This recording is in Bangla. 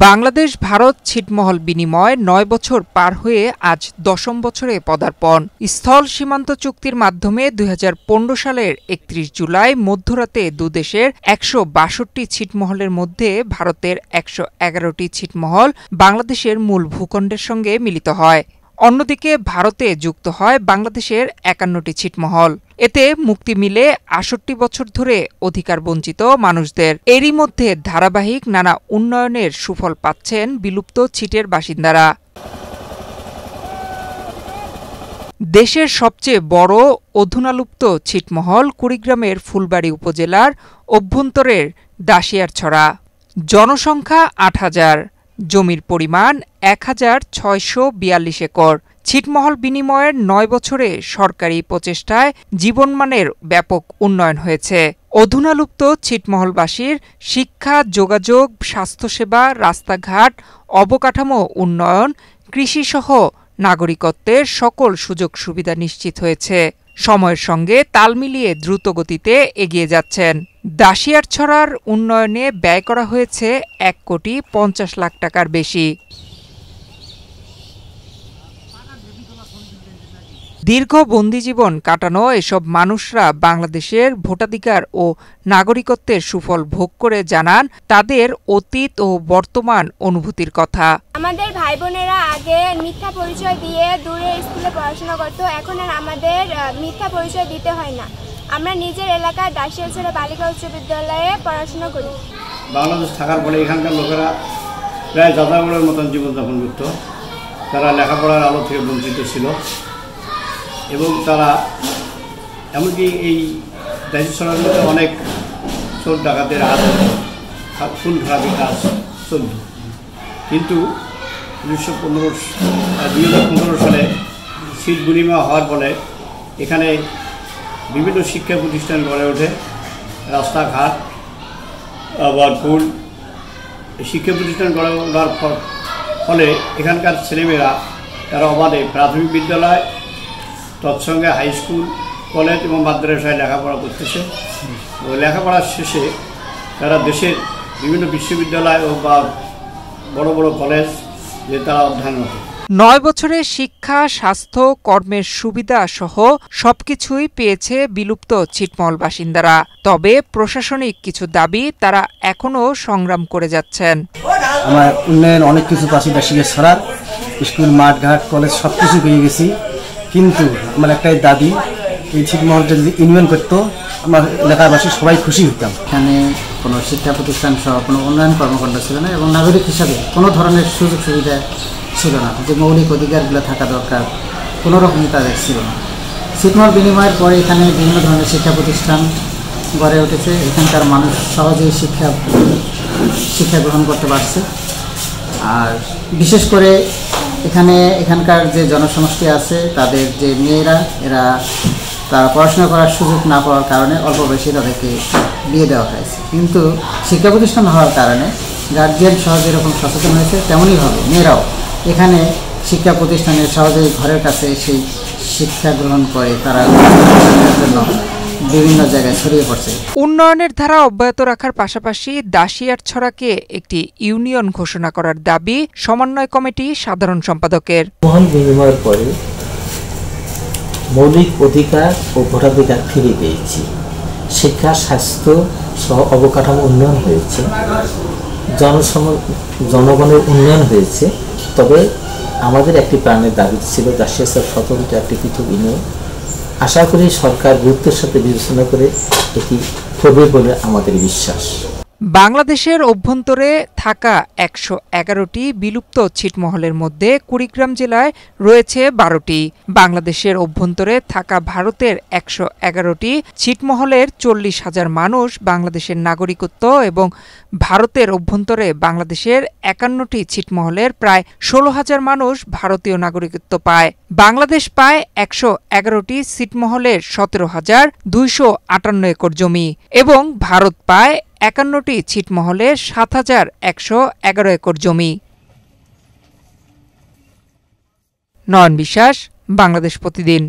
বাংলাদেশ ভারত ছিটমহল বিনিময় ৯ বছর পার হয়ে আজ ১০ম বছরে পদার্পণ। স্থল সীমান্ত চুক্তির মাধ্যমে ২০১৫ সালের ৩১ জুলাই মধ্যরাতে দুদেশের ১৬২টি ছিটমহলের মধ্যে ভারতের ১১১টি ছিটমহল বাংলাদেশের মূল ভূখণ্ডের সঙ্গে মিলিত হয়। অন্যদিকে ভারতে যুক্ত হয় বাংলাদেশের ৫১টি ছিটমহল। এতে মুক্তি মিলে ৬৮ বছর ধরে অধিকার বঞ্চিত মানুষদের। এরই মধ্যে ধারাবাহিক নানা উন্নয়নের সুফল পাচ্ছেন বিলুপ্ত ছিটের বাসিন্দারা। দেশের সবচেয়ে বড় অধুনালুপ্ত ছিটমহল কুড়িগ্রামের ফুলবাড়ী উপজেলার অভ্যন্তরের দাসিয়ারছড়া। জনসংখ্যা ৮,০০০, জমির পরিমাণ ১,৬৪২ একর। ছিটমহল বিনিময়ের ৯ বছরে সরকারি প্রচেষ্টায় জীবনমানের ব্যাপক উন্নয়ন হয়েছে। অধুনালুপ্ত ছিটমহলবাসীর শিক্ষা, যোগাযোগ, স্বাস্থ্যসেবা, রাস্তাঘাট, অবকাঠামো উন্নয়ন, কৃষিসহ নাগরিকত্বের সকল সুযোগ সুবিধা নিশ্চিত হয়েছে। সময়ের সঙ্গে তাল মিলিয়ে দ্রুতগতিতে এগিয়ে যাচ্ছেন। দাসিয়ারছড়ার উন্নয়নে ব্যয় করা হয়েছে ১,৫০,০০,০০০ টাকার বেশি। দীর্ঘ বন্দিজীবন কাটানো এসব মানুষরা বাংলাদেশের ভোটাধিকার ও নাগরিকত্বের সুফল ভোগ করে জানান তাদের অতীত ও বর্তমান অনুভূতির কথা। আমাদের ভাই বোনেরা আগে মিথ্যা পরিচয় দিয়ে দূরে স্কুলে পড়াশোনা করত, এখন আর আমাদের মিথ্যা পরিচয় দিতে হয় না। আমরা নিজের এলাকার দাসিয়ারছড়া বালিকা উচ্চ বিদ্যালয়ে পড়াশোনা করি। বাংলাদেশ থাকার পরে এখানকার লোকেরা প্রায় যাযাবরের মতন জীবনযাপন করত। তারা লেখাপড়ার আলো থেকে বঞ্চিত ছিল এবং তারা এমনকি এই দাসিয়ারছড়ার মধ্যে অনেক চোর ডাকাতের খুন খারাপি কাজ চলত। কিন্তু ২০১৫ সালে ছিট বিনিময় হওয়ার ফলে এখানে বিভিন্ন শিক্ষা প্রতিষ্ঠান গড়ে ওঠে। রাস্তাঘাট, আবার স্কুল, শিক্ষা প্রতিষ্ঠান গড়ে ওঠার ফলে এখানকার ছেলেমেয়েরা তারা অবাধে প্রাথমিক বিদ্যালয়, তৎসঙ্গে হাই স্কুল, কলেজ এবং মাদ্রাসায় লেখাপড়া করতেছে। লেখাপড়ার শেষে তারা দেশের বিভিন্ন বিশ্ববিদ্যালয় ও বা বড় বড় কলেজ যে তারা অধ্যয়নরত। ৯ বছরে শিক্ষা, স্বাস্থ্য, কর্মের সুবিধা সহ সবকিছুই পেয়েছে বিলুপ্ত ছিটমহল বাসিন্দারা। তবে প্রশাসনিক কিছু দাবি তারা এখনও সংগ্রাম করে যাচ্ছেন। আমার উন্নয়ন অনেক কিছু পাশে দাসিয়ারছড়ার স্কুল, মাঠ, ঘাট, কলেজ সবকিছু পেয়ে গেছি, কিন্তু আমার একটাই দাবি, এই ছিটমহলটা যদি উন্নয়ন করতো আমার এলাকাবাসী সবাই খুশি হতাম। এখানে কোনো শিক্ষা প্রতিষ্ঠান সহ কোনো উন্নয়ন কর্মকাণ্ড ছিল না এবং নাগরিক হিসাবে কোনো ধরনের সুযোগ সুবিধা ছিল না। যে মৌলিক অধিকারগুলো থাকা দরকার কোনো রকমই তাদের ছিল না। ছিটমহল বিনিময়ের পরে এখানে বিভিন্ন ধরনের শিক্ষা প্রতিষ্ঠান গড়ে উঠেছে। এখানকার মানুষ সহজেই শিক্ষা গ্রহণ করতে পারছে। আর বিশেষ করে এখানকার যে জনসমষ্টি আছে তাদের যে মেয়েরা তারা পড়াশোনা করার সুযোগ না পাওয়ার কারণে অল্প বয়সে তাদেরকে বিয়ে দেওয়া হয়েছে। কিন্তু শিক্ষা প্রতিষ্ঠান হওয়ার কারণে গার্জিয়ান সহ যেরকম সচেতন হয়েছে তেমনইভাবে মেয়েরাও এখানে শিক্ষা প্রতিষ্ঠানের সহজেই ঘরের কাছে সেই শিক্ষা গ্রহণ করে তারা জন্য বিভিন্ন জায়গায় ছড়িয়ে পড়ছে। উন্নয়নের ধারা অব্যাহত রাখার পাশাপাশি দাসিয়ারছড়াকে একটি ইউনিয়ন ঘোষণা করার দাবি সমন্বয় কমিটি সাধারণ সম্পাদকের। ছিটমহল বিনিময়ের পরে মৌলিক অধিকার ও ভোটাধিকার ফিরে পেয়েছি। শিক্ষা, স্বাস্থ্য সহ অবকাঠামো উন্নয়ন হয়েছে, জনগণের উন্নয়ন হয়েছে। তবে আমাদের একটি প্রাণের দাবি ছিল দাসিয়ারছড়া স্বতন্ত্র একটি পৃথক ইউনিয়ন। আশা করি সরকার গুরুত্বের সাথে বিবেচনা করে এটি করবে বলে আমাদের বিশ্বাস। বাংলাদেশের অভ্যন্তরে থাকা ১১১টি বিলুপ্ত ছিটমহলের মধ্যে কুড়িগ্রাম জেলায় রয়েছে ১২টি। বাংলাদেশের অভ্যন্তরে থাকা ভারতের ১১১টি ছিটমহলের ৪০,০০০ মানুষ বাংলাদেশের নাগরিকত্ব এবং ভারতের অভ্যন্তরে বাংলাদেশের ৫১টি ছিটমহলের প্রায় ১৬,০০০ মানুষ ভারতীয় নাগরিকত্ব পায়। বাংলাদেশ পায় ১১১টি ছিটমহলের ১৭,২৫৮ একর জমি এবং ভারত পায় ৫১টি ছিটমহলের ৭,১১১ একর জমি। নয়ন বিশ্বাস, বাংলাদেশ প্রতিদিন।